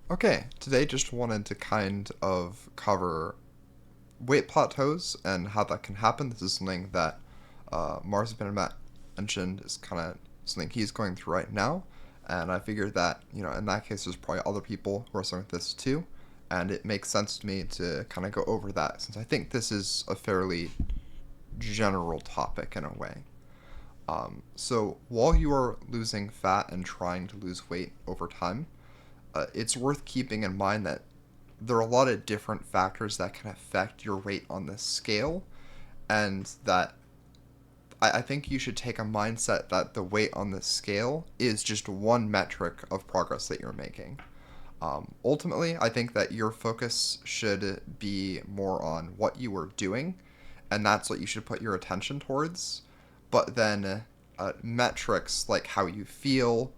Okay, today just wanted to kind of cover weight plateaus and how that can happen. This is something that Mars has been mentioned is kind of something he's going through right now, and I figured that in that case there's probably other people who are struggling with this too, and it makes sense to me to kind of go over that since I think this is a fairly general topic in a way. So while you are losing fat and trying to lose weight over time, it's worth keeping in mind that there are a lot of different factors that can affect your weight on the scale, and that I think you should take a mindset that the weight on the scale is just one metric of progress that you're making. Ultimately, I think that your focus should be more on what you are doing, and that's what you should put your attention towards. But then metrics like how you feel,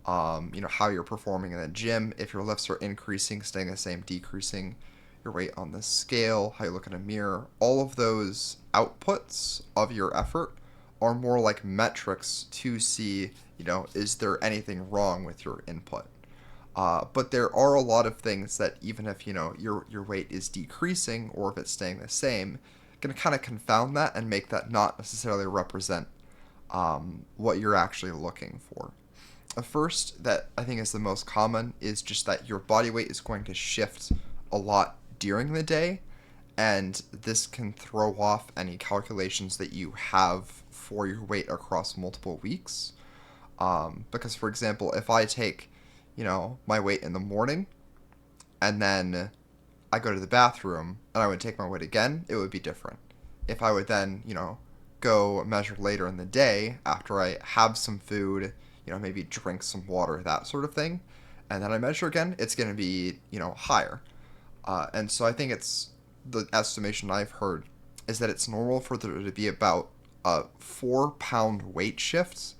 how you're performing in the gym, if your lifts are increasing, staying the same, decreasing, your weight on the scale, how you look in a mirror, all of those outputs of your effort are more like metrics to see, is there anything wrong with your input? But there are a lot of things that even if your weight is decreasing or if it's staying the same, can kind of confound that and make that not necessarily represent what you're actually looking for. The first that I think is the most common is just that your body weight is going to shift a lot during the day, and this can throw off any calculations that you have for your weight across multiple weeks. Because, for example, if I take, my weight in the morning and then I go to the bathroom and I would take my weight again, it would be different. If I would then, go measure later in the day after I have some food, maybe drink some water, that sort of thing, and then I measure again, it's going to be, higher. And so I think it's the estimation I've heard is that it's normal for there to be about a 4 pound weight shift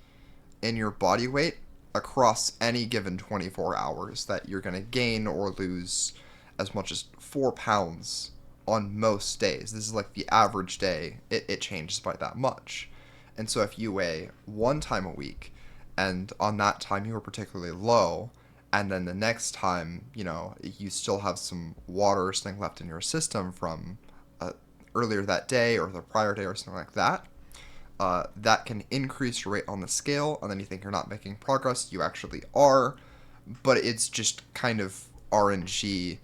in your body weight across any given 24 hours, that you're going to gain or lose as much as 4 pounds on most days. This is like the average day, it changes by that much. And so if you weigh one time a week, and on that time you were particularly low, and then the next time, you still have some water or something left in your system from earlier that day or the prior day or something like that, that can increase your weight on the scale, and then you think you're not making progress. You actually are, but it's just kind of RNG.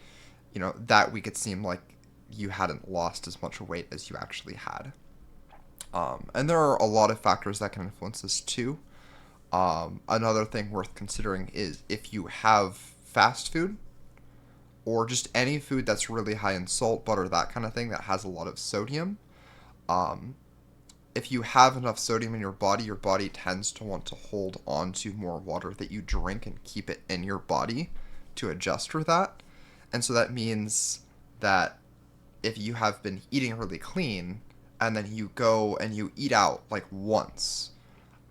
That week it seemed like you hadn't lost as much weight as you actually had. And there are a lot of factors that can influence this too. Another thing worth considering is if you have fast food or just any food that's really high in salt, butter, that kind of thing that has a lot of sodium. Um, if you have enough sodium in your body tends to want to hold on to more water that you drink and keep it in your body to adjust for that. And so that means that if you have been eating really clean and then you go and you eat out like once,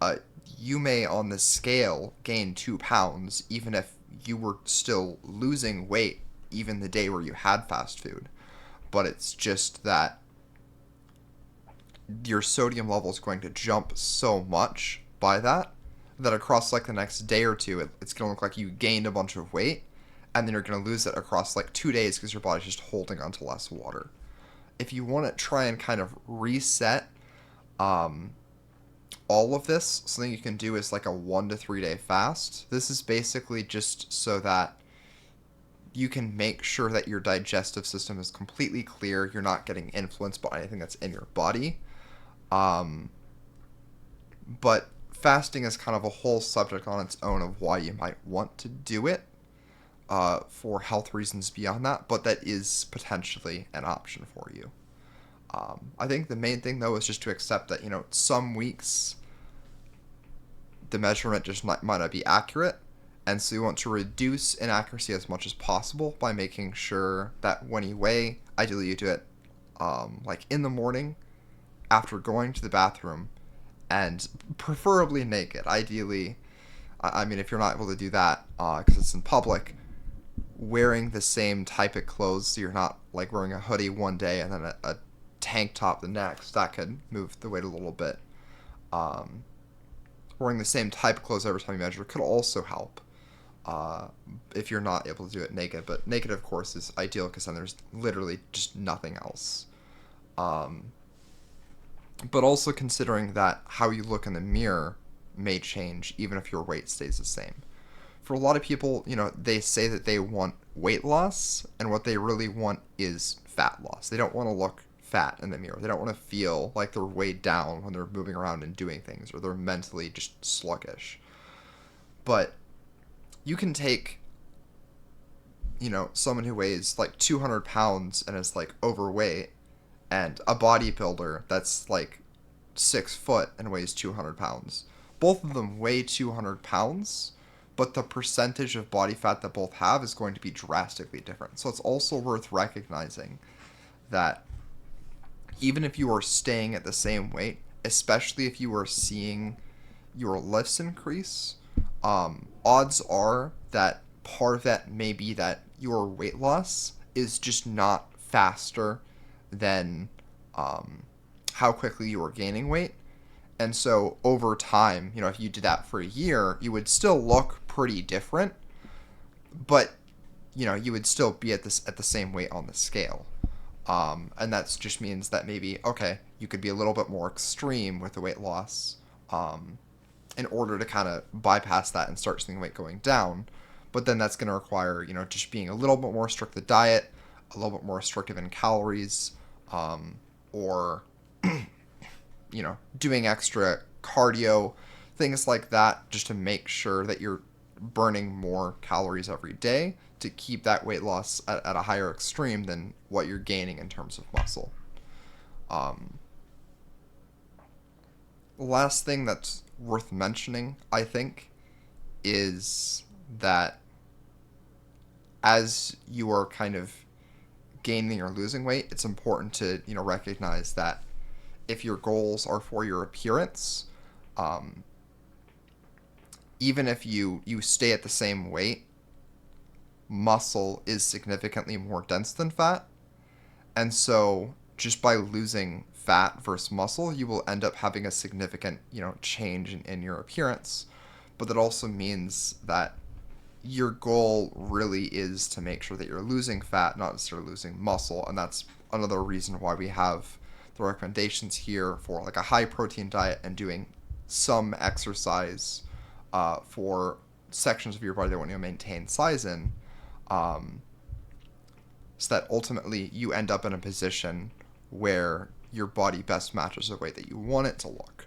uh, you may on the scale gain 2 pounds even if you were still losing weight even the day where you had fast food. But it's just that your sodium level is going to jump so much by that across like the next day or two, it's going to look like you gained a bunch of weight, and then you're going to lose it across like 2 days because your body's just holding onto less water. If you want to try and kind of reset um, all of this, something you can do is like a 1 to 3 day fast. This is basically just so that you can make sure that your digestive system is completely clear. You're not getting influenced by anything that's in your body. Um, but fasting is kind of a whole subject on its own of why you might want to do it for health reasons beyond that, but that is potentially an option for you. I think the main thing, though, is just to accept that, some weeks the measurement just might not be accurate, and so you want to reduce inaccuracy as much as possible by making sure that when you weigh, ideally you do it like in the morning after going to the bathroom, and preferably naked. Ideally, I mean, if you're not able to do that because it's in public, wearing the same type of clothes so you're not like wearing a hoodie one day and then a tank top the next. That could move the weight a little bit. Um, Wearing the same type of clothes every time you measure could also help. if you're not able to do it naked. But naked, of course, is ideal because then there's literally just nothing else. But also considering that how you look in the mirror may change even if your weight stays the same. For a lot of people, they say that they want weight loss, and what they really want is fat loss. They don't want to look fat in the mirror. They don't want to feel like they're weighed down when they're moving around and doing things, or they're mentally just sluggish. But you can take, someone who weighs like 200 pounds and is like overweight, and a bodybuilder that's like 6 foot and weighs 200 pounds. Both of them weigh 200 pounds, but the percentage of body fat that both have is going to be drastically different. So it's also worth recognizing that even if you are staying at the same weight, especially if you are seeing your lifts increase, odds are that part of that may be that your weight loss is just not faster than how quickly you are gaining weight. And so over time, if you did that for a year, you would still look pretty different, but you would still be at the same weight on the scale. And that just means that maybe, okay, you could be a little bit more extreme with the weight loss in order to kind of bypass that and start seeing weight going down. But then that's going to require, just being a little bit more strict with diet, a little bit more restrictive in calories, or doing extra cardio, things like that, just to make sure that you're burning more calories every day to keep that weight loss at a higher extreme than what you're gaining in terms of muscle. Last thing that's worth mentioning, I think, is that as you are kind of gaining or losing weight, it's important to recognize that if your goals are for your appearance, even if you stay at the same weight, muscle is significantly more dense than fat. And so just by losing fat versus muscle, you will end up having a significant, change in your appearance. But that also means that your goal really is to make sure that you're losing fat, not necessarily losing muscle. And that's another reason why we have the recommendations here for like a high protein diet and doing some exercise for sections of your body that want to maintain size in, so that ultimately you end up in a position where your body best matches the way that you want it to look.